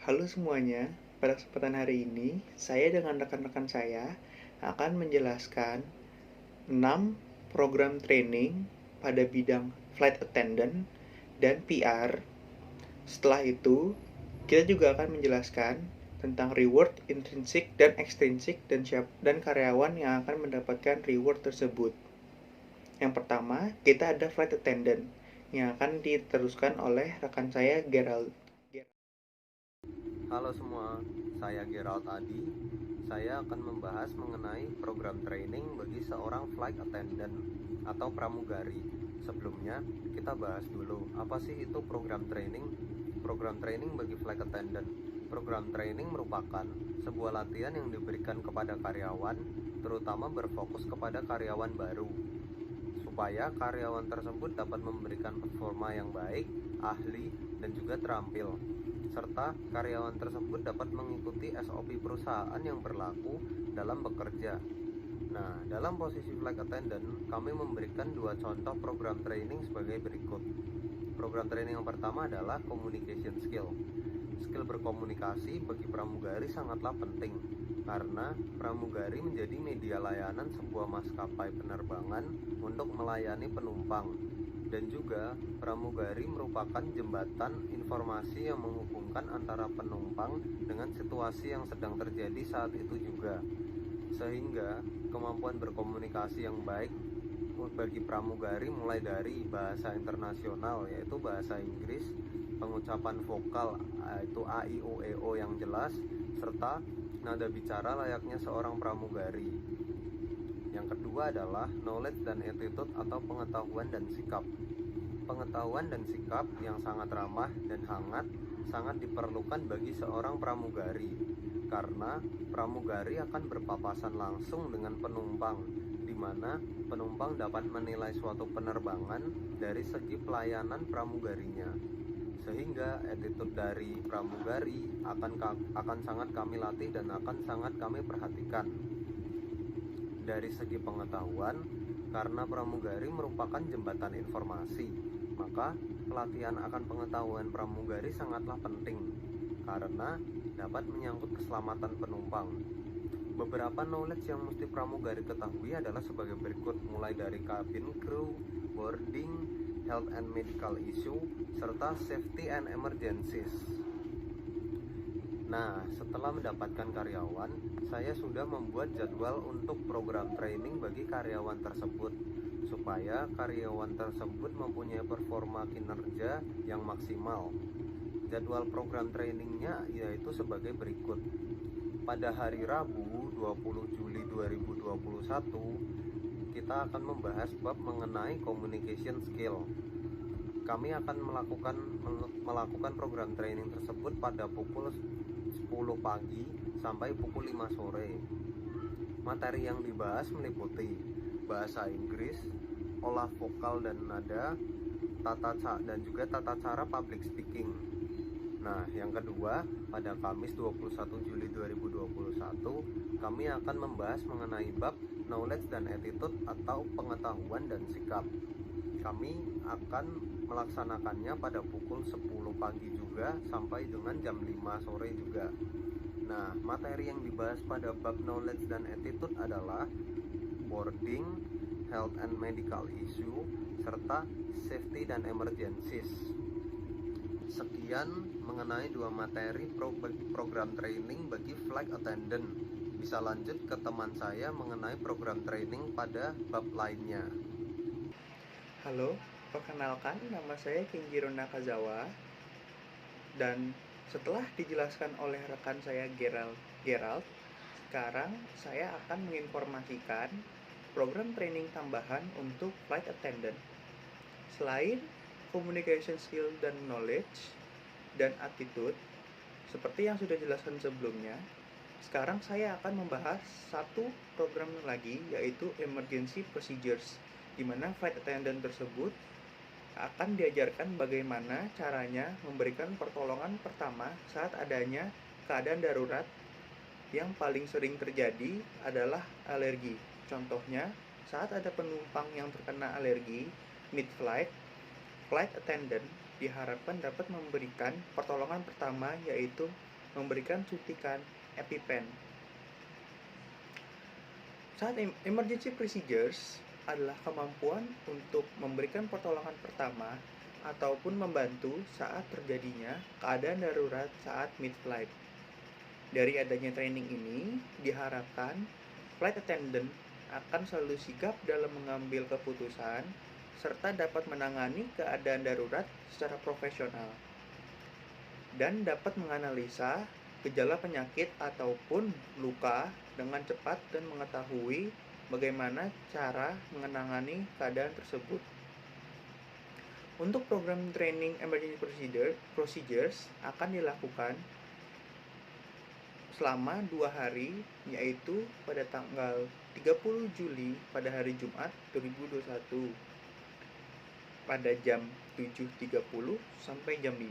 Halo semuanya, pada kesempatan hari ini saya dengan rekan-rekan saya akan menjelaskan 6 program training pada bidang flight attendant dan PR. Setelah itu, kita juga akan menjelaskan tentang reward intrinsik dan ekstrinsik dan karyawan yang akan mendapatkan reward tersebut. Yang pertama, kita ada flight attendant yang akan diteruskan oleh rekan saya Gerald. Halo semua, saya Gerald Adi. Saya akan membahas mengenai program training bagi seorang flight attendant atau pramugari. Sebelumnya, kita bahas dulu apa sih itu program training? Program training bagi flight attendant. Program training merupakan sebuah latihan yang diberikan kepada karyawan, terutama berfokus kepada karyawan baru, supaya karyawan tersebut dapat memberikan performa yang baik, ahli, dan juga terampil, serta karyawan tersebut dapat mengikuti SOP perusahaan yang berlaku dalam bekerja. Nah, dalam posisi flight attendant, kami memberikan dua contoh program training sebagai berikut. Program training yang pertama adalah communication skill. Skill berkomunikasi bagi pramugari sangatlah penting, karena pramugari menjadi media layanan sebuah maskapai penerbangan untuk melayani penumpang. Dan juga pramugari merupakan jembatan informasi yang menghubungkan antara penumpang dengan situasi yang sedang terjadi saat itu juga. Sehingga kemampuan berkomunikasi yang baik bagi pramugari mulai dari bahasa internasional yaitu bahasa Inggris, pengucapan vokal yaitu A, I, O, E, O yang jelas, serta nada bicara layaknya seorang pramugari. Yang kedua adalah knowledge dan attitude atau pengetahuan dan sikap. Pengetahuan dan sikap yang sangat ramah dan hangat sangat diperlukan bagi seorang pramugari, karena pramugari akan berpapasan langsung dengan penumpang, di mana penumpang dapat menilai suatu penerbangan dari segi pelayanan pramugarinya. Sehingga attitude dari pramugari akan sangat kami latih dan akan sangat kami perhatikan. Dari segi pengetahuan, karena pramugari merupakan jembatan informasi, maka pelatihan akan pengetahuan pramugari sangatlah penting, karena dapat menyangkut keselamatan penumpang. Beberapa knowledge yang mesti pramugari ketahui adalah sebagai berikut, mulai dari cabin crew, boarding, health and medical issue, serta safety and emergencies. Nah, setelah mendapatkan karyawan, saya sudah membuat jadwal untuk program training bagi karyawan tersebut, supaya karyawan tersebut mempunyai performa kinerja yang maksimal. Jadwal program trainingnya yaitu sebagai berikut. Pada hari Rabu 20 Juli 2021, kita akan membahas bab mengenai communication skill. Kami akan melakukan program training tersebut pada pukul 10 pagi sampai pukul 5 sore. Materi yang dibahas meliputi bahasa Inggris, olah vokal dan nada, dan juga tata cara public speaking. Nah, yang kedua, pada Kamis 21 Juli 2021, kami akan membahas mengenai bab knowledge dan attitude atau pengetahuan dan sikap. Kami akan melaksanakannya pada pukul 10 pagi juga sampai dengan jam 5 sore juga. Nah, materi yang dibahas pada bab knowledge dan attitude adalah boarding, health and medical issue, serta safety dan emergencies. Sekian mengenai dua materi program training bagi flight attendant. Bisa lanjut ke teman saya mengenai program training pada bab lainnya. Halo, perkenalkan nama saya Kenjiro Nakazawa, dan setelah dijelaskan oleh rekan saya Gerald, sekarang saya akan menginformasikan program training tambahan untuk flight attendant. Selain communication skill dan knowledge dan attitude, seperti yang sudah dijelaskan sebelumnya, sekarang saya akan membahas satu program lagi, yaitu emergency procedures, di mana flight attendant tersebut akan diajarkan bagaimana caranya memberikan pertolongan pertama saat adanya keadaan darurat. Yang paling sering terjadi adalah alergi. Contohnya, saat ada penumpang yang terkena alergi mid-flight, flight attendant diharapkan dapat memberikan pertolongan pertama, yaitu memberikan suntikan EpiPen. Saat emergency procedures adalah kemampuan untuk memberikan pertolongan pertama ataupun membantu saat terjadinya keadaan darurat saat mid-flight. Dari adanya training ini, diharapkan flight attendant akan selalu sigap dalam mengambil keputusan serta dapat menangani keadaan darurat secara profesional dan dapat menganalisa gejala penyakit ataupun luka dengan cepat dan mengetahui bagaimana cara menangani keadaan tersebut. Untuk program training emergency procedures akan dilakukan selama 2 hari, yaitu pada tanggal 30 Juli pada hari Jumat 2021 pada jam 7.30 sampai jam 5.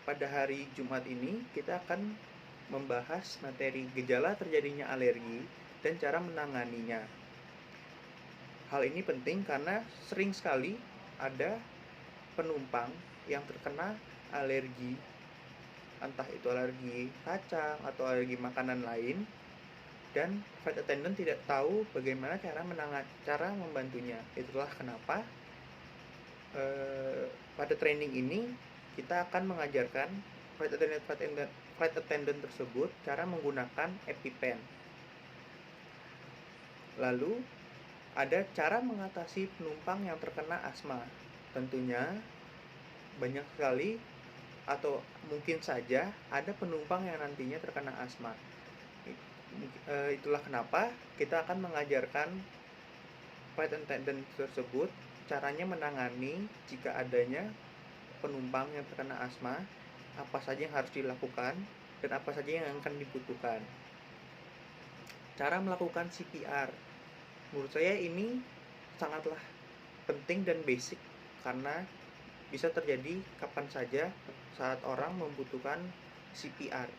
Pada hari Jumat ini kita akan membahas materi gejala terjadinya alergi dan cara menanganinya. Hal ini penting karena sering sekali ada penumpang yang terkena alergi, entah itu alergi kacang atau alergi makanan lain, dan flight attendant tidak tahu bagaimana cara membantunya. Itulah kenapa pada training ini kita akan mengajarkan flight attendant tersebut cara menggunakan EpiPen. Lalu ada cara mengatasi penumpang yang terkena asma. Tentunya banyak sekali atau mungkin saja ada penumpang yang nantinya terkena asma. Itulah kenapa kita akan mengajarkan flight attendant tersebut caranya menangani jika adanya penumpang yang terkena asma, apa saja yang harus dilakukan dan apa saja yang akan dibutuhkan. Cara melakukan CPR, menurut saya ini sangatlah penting dan basic karena bisa terjadi kapan saja saat orang membutuhkan CPR.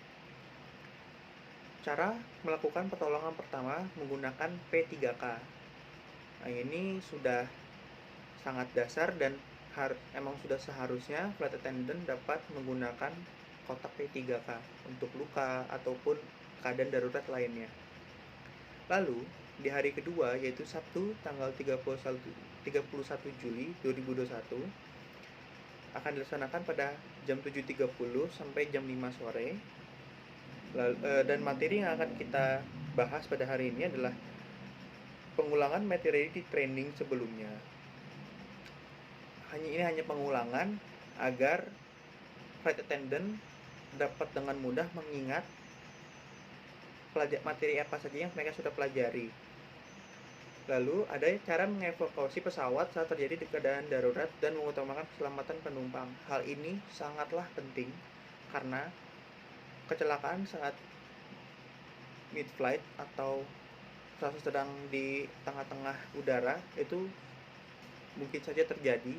Cara melakukan pertolongan pertama menggunakan P3K. Nah, ini sudah sangat dasar dan emang sudah seharusnya flight attendant dapat menggunakan kotak P3K untuk luka ataupun keadaan darurat lainnya. Lalu, di hari kedua yaitu Sabtu tanggal 31 Juli 2021 akan dilaksanakan pada jam 7.30 sampai jam 5 sore. Dan materi yang akan kita bahas pada hari ini adalah pengulangan materi di training sebelumnya. Ini hanya pengulangan agar flight attendant dapat dengan mudah mengingat materi apa saja yang mereka sudah pelajari. Lalu ada cara mengevakuasi pesawat saat terjadi keadaan darurat dan mengutamakan keselamatan penumpang. Hal ini sangatlah penting karena kecelakaan saat mid-flight atau saat sedang di tengah-tengah udara itu mungkin saja terjadi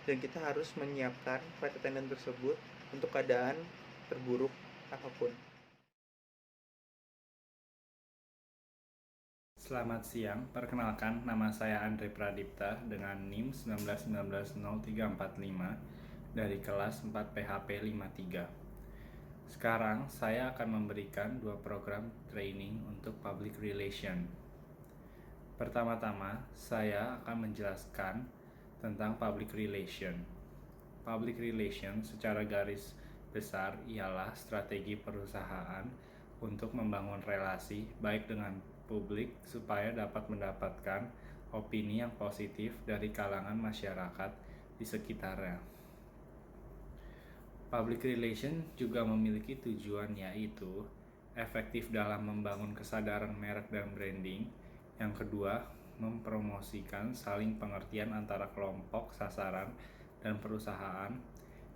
dan kita harus menyiapkan flight attendant tersebut untuk keadaan terburuk apapun. Selamat siang, perkenalkan nama saya Andre Pradipta dengan NIM 19190345 dari kelas 4 PHP 53. Sekarang saya akan memberikan 2 program training untuk public relation. Pertama-tama, saya akan menjelaskan tentang public relation. Public relation secara garis besar ialah strategi perusahaan untuk membangun relasi baik dengan publik supaya dapat mendapatkan opini yang positif dari kalangan masyarakat di sekitarnya. Public relation juga memiliki tujuan yaitu efektif dalam membangun kesadaran merek dan branding. Yang kedua, mempromosikan saling pengertian antara kelompok sasaran dan perusahaan.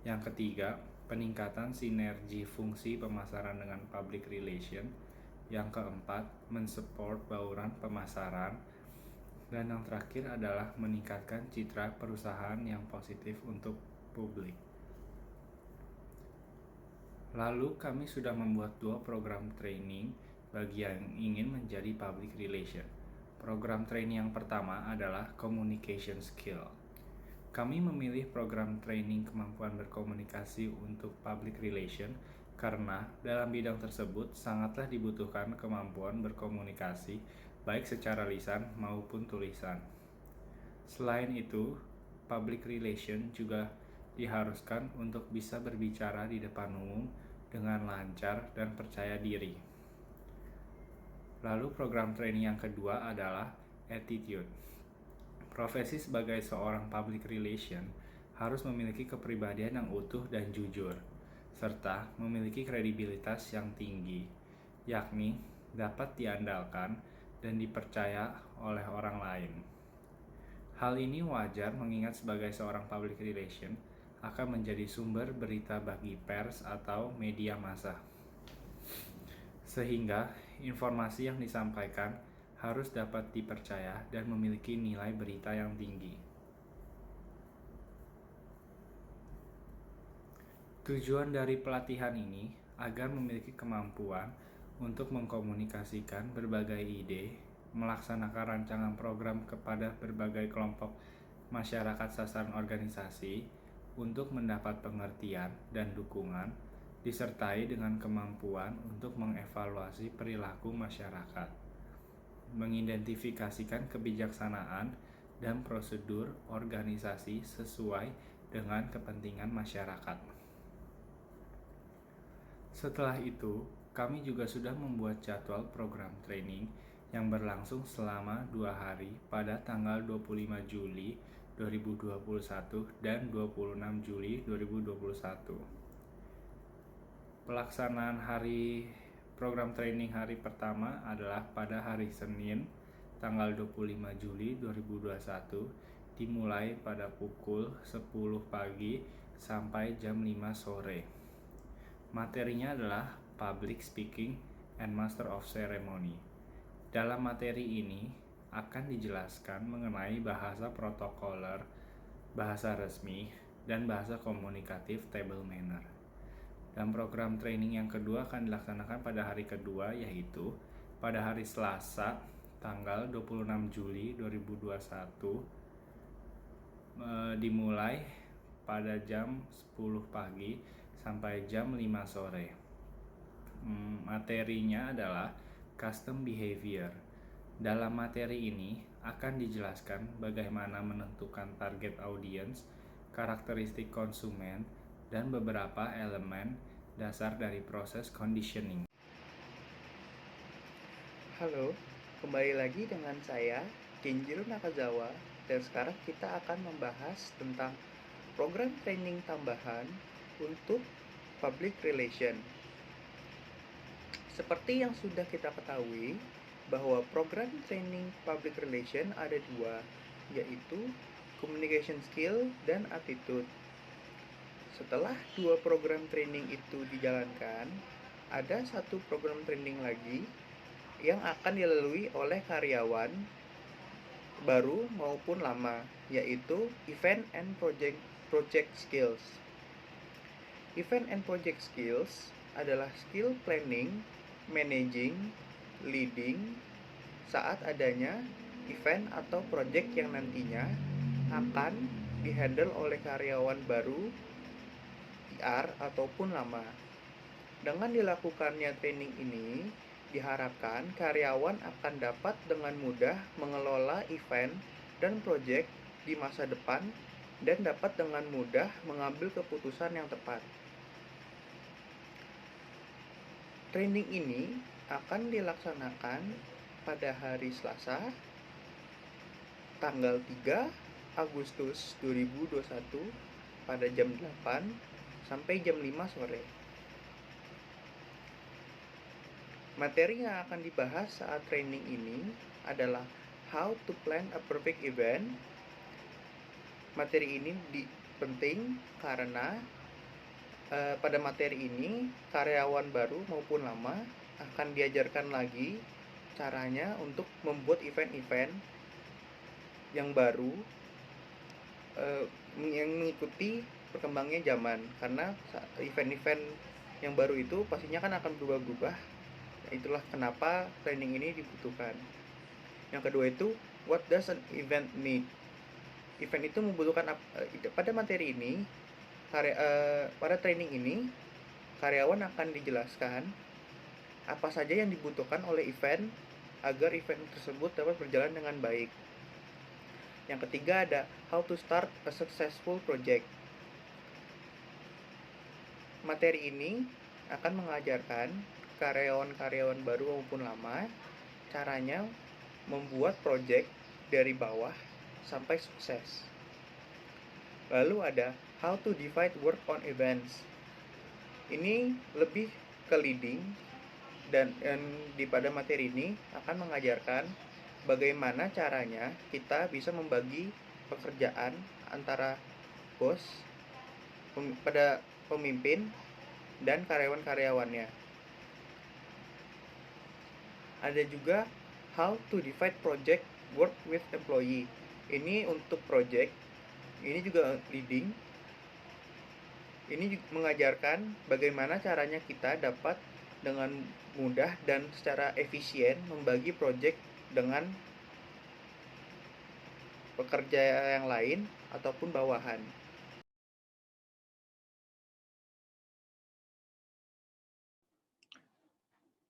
Yang ketiga, peningkatan sinergi fungsi pemasaran dengan public relation. Yang keempat, mensupport bauran pemasaran. Dan yang terakhir adalah meningkatkan citra perusahaan yang positif untuk publik. Lalu kami sudah membuat 2 program training bagi yang ingin menjadi public relation. Program training yang pertama adalah communication skill. Kami memilih program training kemampuan berkomunikasi untuk public relation karena dalam bidang tersebut sangatlah dibutuhkan kemampuan berkomunikasi baik secara lisan maupun tulisan. Selain itu, public relation juga diharuskan untuk bisa berbicara di depan umum dengan lancar dan percaya diri. Lalu program training yang kedua adalah attitude. Profesi sebagai seorang public relation harus memiliki kepribadian yang utuh dan jujur, serta memiliki kredibilitas yang tinggi, yakni dapat diandalkan dan dipercaya oleh orang lain. Hal ini wajar mengingat sebagai seorang public relation akan menjadi sumber berita bagi pers atau media massa. Sehingga informasi yang disampaikan harus dapat dipercaya dan memiliki nilai berita yang tinggi. Tujuan dari pelatihan ini agar memiliki kemampuan untuk mengkomunikasikan berbagai ide, melaksanakan rancangan program kepada berbagai kelompok masyarakat sasaran organisasi untuk mendapat pengertian dan dukungan, disertai dengan kemampuan untuk mengevaluasi perilaku masyarakat, mengidentifikasikan kebijaksanaan dan prosedur organisasi sesuai dengan kepentingan masyarakat. Setelah itu, kami juga sudah membuat jadwal program training yang berlangsung selama 2 hari pada tanggal 25 Juli 2021 dan 26 Juli 2021. Pelaksanaan hari program training hari pertama adalah pada hari Senin tanggal 25 Juli 2021 dimulai pada pukul 10 pagi sampai jam 5 sore. Materinya adalah Public Speaking and Master of Ceremony. Dalam materi ini akan dijelaskan mengenai bahasa protokoler, bahasa resmi, dan bahasa komunikatif table manner. Dan program training yang kedua akan dilaksanakan pada hari kedua, yaitu pada hari Selasa tanggal 26 Juli 2021 dimulai pada jam 10 pagi sampai jam 5 sore. Materinya adalah custom behavior. Dalam materi ini akan dijelaskan bagaimana menentukan target audience, karakteristik konsumen, dan beberapa elemen dasar dari proses conditioning. Halo, kembali lagi dengan saya, Kenjiro Nakazawa, dan sekarang kita akan membahas tentang program training tambahan untuk public relation. Seperti yang sudah kita ketahui, bahwa program training public relation ada 2, yaitu communication skill dan attitude. Setelah 2 program training itu dijalankan, ada 1 program training lagi yang akan dilalui oleh karyawan baru maupun lama, yaitu event and project skills. Event and project skills adalah skill planning, managing, leading saat adanya event atau project yang nantinya akan dihandle oleh karyawan baru, IR ataupun lama. Dengan dilakukannya training ini, diharapkan karyawan akan dapat dengan mudah mengelola event dan project di masa depan dan dapat dengan mudah mengambil keputusan yang tepat. Training ini akan dilaksanakan pada hari Selasa tanggal 3 Agustus 2021 pada jam 8 sampai jam 5 sore. Materi yang akan dibahas saat training ini adalah how to plan a perfect event. Materi ini penting karena pada materi ini karyawan baru maupun lama akan diajarkan lagi caranya untuk membuat event-event yang baru yang mengikuti berkembangnya zaman, karena event-event yang baru itu pastinya kan akan berubah-ubah. Itulah kenapa training ini dibutuhkan. Yang kedua itu, what does an event need? Event itu membutuhkan pada materi ini, pada training ini, karyawan akan dijelaskan apa saja yang dibutuhkan oleh event agar event tersebut dapat berjalan dengan baik. Yang ketiga ada how to start a successful project. Materi ini akan mengajarkan karyawan-karyawan baru maupun lama caranya membuat project dari bawah sampai sukses. Lalu ada how to divide work on events. Ini lebih ke leading dan pada materi ini akan mengajarkan bagaimana caranya kita bisa membagi pekerjaan antara bos, pada pemimpin, dan karyawan-karyawannya. Ada juga how to divide project work with employee. Ini untuk project, ini juga leading. Ini mengajarkan bagaimana caranya kita dapat dengan mudah dan secara efisien membagi project dengan pekerja yang lain ataupun bawahan.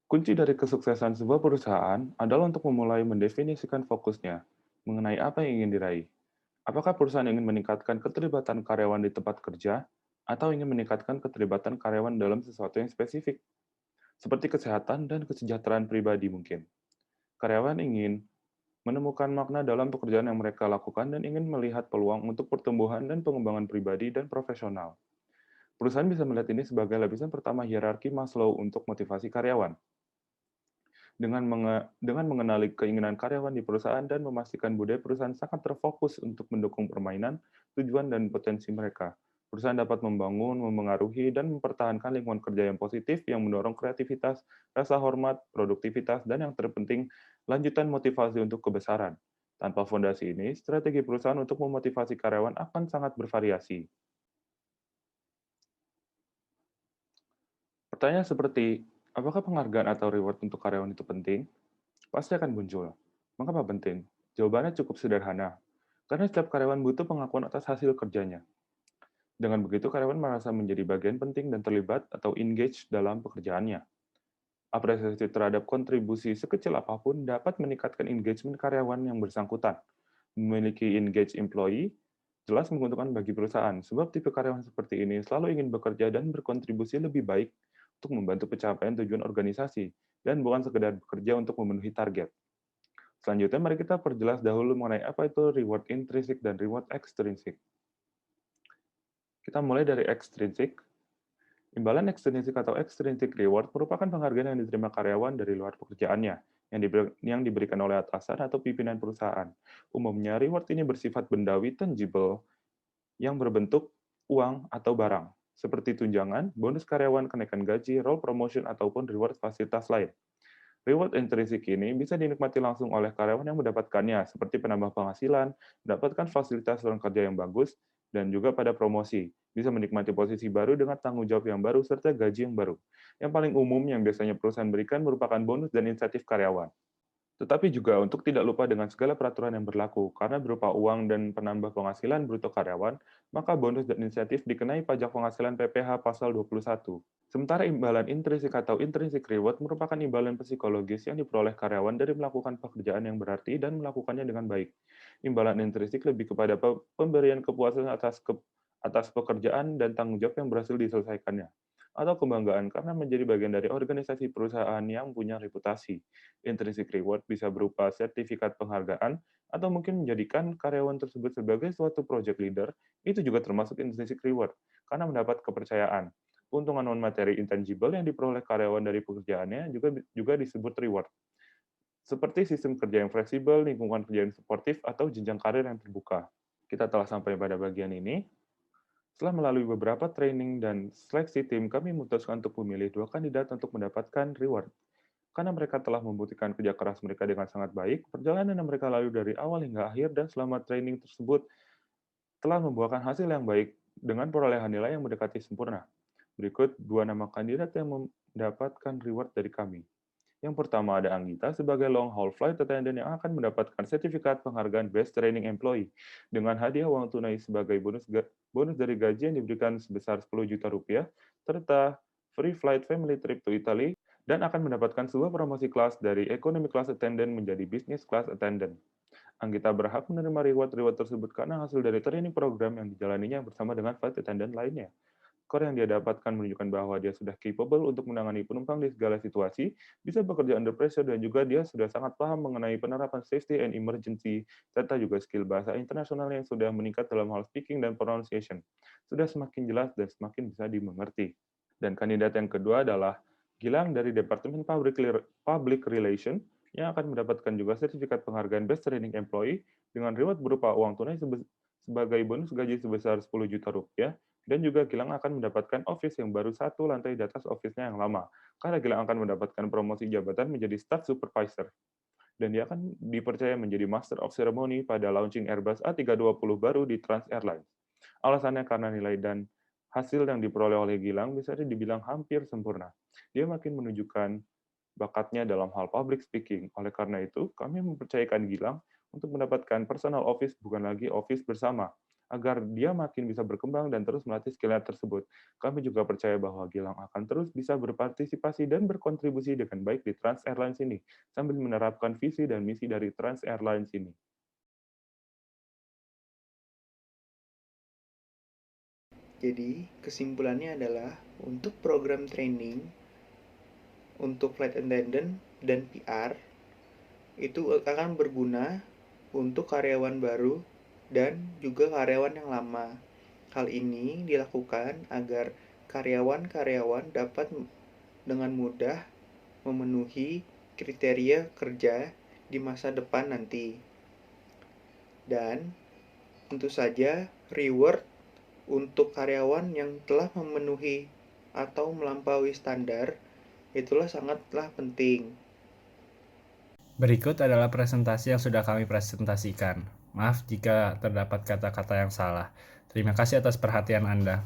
Kunci dari kesuksesan sebuah perusahaan adalah untuk memulai mendefinisikan fokusnya mengenai apa yang ingin diraih. Apakah perusahaan ingin meningkatkan keterlibatan karyawan di tempat kerja atau ingin meningkatkan keterlibatan karyawan dalam sesuatu yang spesifik, seperti kesehatan dan kesejahteraan pribadi mungkin. Karyawan ingin menemukan makna dalam pekerjaan yang mereka lakukan dan ingin melihat peluang untuk pertumbuhan dan pengembangan pribadi dan profesional. Perusahaan bisa melihat ini sebagai lapisan pertama hierarki Maslow untuk motivasi karyawan. Dengan mengenali keinginan karyawan di perusahaan dan memastikan budaya perusahaan sangat terfokus untuk mendukung permainan, tujuan, dan potensi mereka. Perusahaan dapat membangun, memengaruhi, dan mempertahankan lingkungan kerja yang positif yang mendorong kreativitas, rasa hormat, produktivitas, dan yang terpenting, lanjutan motivasi untuk kebesaran. Tanpa fondasi ini, strategi perusahaan untuk memotivasi karyawan akan sangat bervariasi. Pertanyaan seperti, apakah penghargaan atau reward untuk karyawan itu penting? Pasti akan muncul. Mengapa penting? Jawabannya cukup sederhana. Karena setiap karyawan butuh pengakuan atas hasil kerjanya. Dengan begitu, karyawan merasa menjadi bagian penting dan terlibat atau engage dalam pekerjaannya. Apresiasi terhadap kontribusi sekecil apapun dapat meningkatkan engagement karyawan yang bersangkutan. Memiliki engaged employee jelas menguntungkan bagi perusahaan, sebab tipe karyawan seperti ini selalu ingin bekerja dan berkontribusi lebih baik untuk membantu pencapaian tujuan organisasi, dan bukan sekedar bekerja untuk memenuhi target. Selanjutnya, mari kita perjelas dahulu mengenai apa itu reward intrinsik dan reward ekstrinsik. Kita mulai dari ekstrinsik. Imbalan ekstrinsik atau extrinsic reward merupakan penghargaan yang diterima karyawan dari luar pekerjaannya, yang diberikan oleh atasan atau pimpinan perusahaan. Umumnya, reward ini bersifat bendawi tangible yang berbentuk uang atau barang, seperti tunjangan, bonus karyawan, kenaikan gaji, role promotion, ataupun reward fasilitas lain. Reward intrinsik ini bisa dinikmati langsung oleh karyawan yang mendapatkannya, seperti penambah penghasilan, mendapatkan fasilitas ruang kerja yang bagus, dan juga pada promosi. Bisa menikmati posisi baru dengan tanggung jawab yang baru, serta gaji yang baru. Yang paling umum yang biasanya perusahaan berikan merupakan bonus dan insentif karyawan. Tetapi juga untuk tidak lupa dengan segala peraturan yang berlaku, karena berupa uang dan penambah penghasilan bruto karyawan, maka bonus dan insentif dikenai pajak penghasilan PPh pasal 21. Sementara imbalan intrinsik atau intrinsic reward merupakan imbalan psikologis yang diperoleh karyawan dari melakukan pekerjaan yang berarti dan melakukannya dengan baik. Imbalan intrinsik lebih kepada pemberian kepuasan atas pekerjaan dan tanggung jawab yang berhasil diselesaikannya, atau kebanggaan karena menjadi bagian dari organisasi perusahaan yang punya reputasi. Intrinsic reward bisa berupa sertifikat penghargaan, atau mungkin menjadikan karyawan tersebut sebagai suatu project leader, itu juga termasuk intrinsic reward, karena mendapat kepercayaan. Keuntungan non-materi intangible yang diperoleh karyawan dari pekerjaannya juga disebut reward, seperti sistem kerja yang fleksibel, lingkungan kerja yang suportif, atau jenjang karir yang terbuka. Kita telah sampai pada bagian ini. Setelah melalui beberapa training dan seleksi tim, kami memutuskan untuk memilih 2 kandidat untuk mendapatkan reward. Karena mereka telah membuktikan kerja keras mereka dengan sangat baik, perjalanan yang mereka lalui dari awal hingga akhir dan selama training tersebut telah membuahkan hasil yang baik dengan perolehan nilai yang mendekati sempurna. Berikut 2 nama kandidat yang mendapatkan reward dari kami. Yang pertama ada Anggita sebagai long haul flight attendant yang akan mendapatkan sertifikat penghargaan Best Training Employee dengan hadiah uang tunai sebagai bonus dari gaji yang diberikan sebesar 10 juta rupiah, serta free flight family trip to Italy, dan akan mendapatkan sebuah promosi kelas dari economy class attendant menjadi business class attendant. Anggita berhak menerima reward-reward tersebut karena hasil dari training program yang dijalaninya bersama dengan flight attendant lainnya. Skor yang dia dapatkan menunjukkan bahwa dia sudah capable untuk menangani penumpang di segala situasi, bisa bekerja under pressure, dan juga dia sudah sangat paham mengenai penerapan safety and emergency, serta juga skill bahasa internasional yang sudah meningkat dalam hal speaking dan pronunciation. Sudah semakin jelas dan semakin bisa dimengerti. Dan kandidat yang kedua adalah Gilang dari Departemen Public Relation, yang akan mendapatkan juga sertifikat penghargaan Best Training Employee dengan reward berupa uang tunai sebagai bonus gaji sebesar 10 juta rupiah, dan juga Gilang akan mendapatkan office yang baru satu lantai di atas office-nya yang lama, karena Gilang akan mendapatkan promosi jabatan menjadi staff supervisor. Dan dia akan dipercaya menjadi Master of Ceremony pada launching Airbus A320 baru di Trans Airlines. Alasannya karena nilai dan hasil yang diperoleh oleh Gilang bisa dibilang hampir sempurna. Dia makin menunjukkan bakatnya dalam hal public speaking. Oleh karena itu, kami mempercayakan Gilang untuk mendapatkan personal office, bukan lagi office bersama, agar dia makin bisa berkembang dan terus melatih skill tersebut. Kami juga percaya bahwa Gilang akan terus bisa berpartisipasi dan berkontribusi dengan baik di Trans Airlines ini, sambil menerapkan visi dan misi dari Trans Airlines ini. Jadi, kesimpulannya adalah untuk program training untuk flight attendant dan PR itu akan berguna untuk karyawan baru dan juga karyawan yang lama. Hal ini dilakukan agar karyawan-karyawan dapat dengan mudah memenuhi kriteria kerja di masa depan nanti. Dan tentu saja reward untuk karyawan yang telah memenuhi atau melampaui standar itulah sangatlah penting. Berikut adalah presentasi yang sudah kami presentasikan. Maaf jika terdapat kata-kata yang salah. Terima kasih atas perhatian Anda.